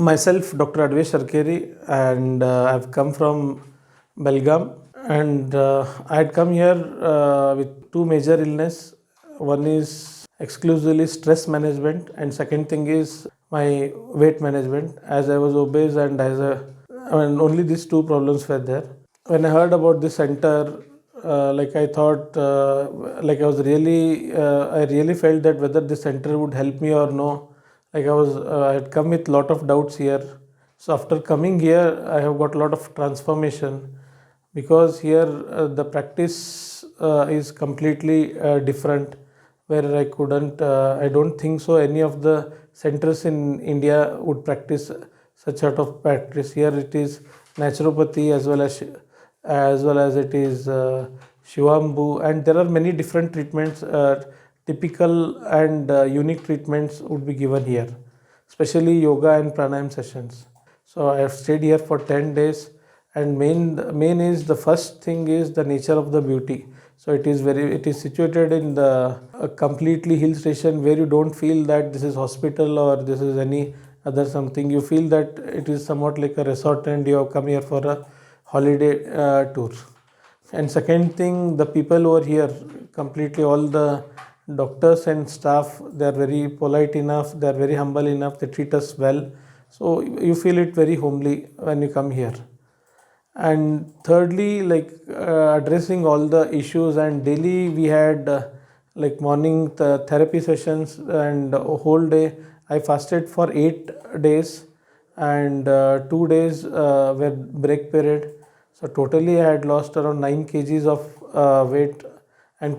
Myself, Dr. Adwesh, and I've come from Belgaum, and I had come here with two major illness. One is exclusively stress management, and second thing is my weight management, as I was obese and only these two problems were there. When I heard about this center, I thought, I really felt that whether this center would help me or no. I had come with lot of doubts here. So after coming here, I have got a lot of transformation, because here the practice is completely different, where I don't think so any of the centers in India would practice such sort of practice. Here it is naturopathy, as well as it is SHIVAMBU, and there are many different treatments. Typical and unique treatments would be given here, especially yoga and pranayam sessions. So I have stayed here for 10 days, and main is, the first thing is the nature of the beauty. So it is situated in the completely hill station, where you don't feel that this is hospital or this is any other something. You feel that it is somewhat like a resort and you have come here for a holiday tour. And second thing, the people over here, completely all the doctors and staff, they are very polite enough, they are very humble enough, they treat us well. So you feel it very homely when you come here. And thirdly, addressing all the issues, and daily we had morning therapy sessions, and a whole day I fasted for 8 days, and 2 days were break period. So totally I had lost around 9 kgs of weight, and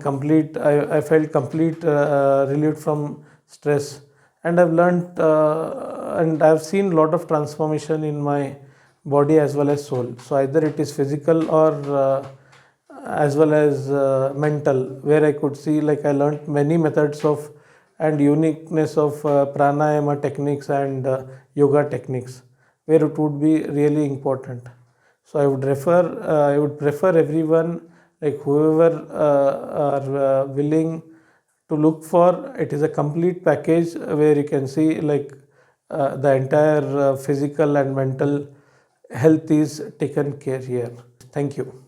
I felt complete relieved from stress. And I've learned and I've seen a lot of transformation in my body as well as soul. So either it is physical or as well as mental, where I could see, I learned many methods of and uniqueness of pranayama techniques and yoga techniques, where it would be really important. So I would prefer everyone, whoever are willing to look for. It is a complete package where you can see the entire physical and mental health is taken care here. Thank you.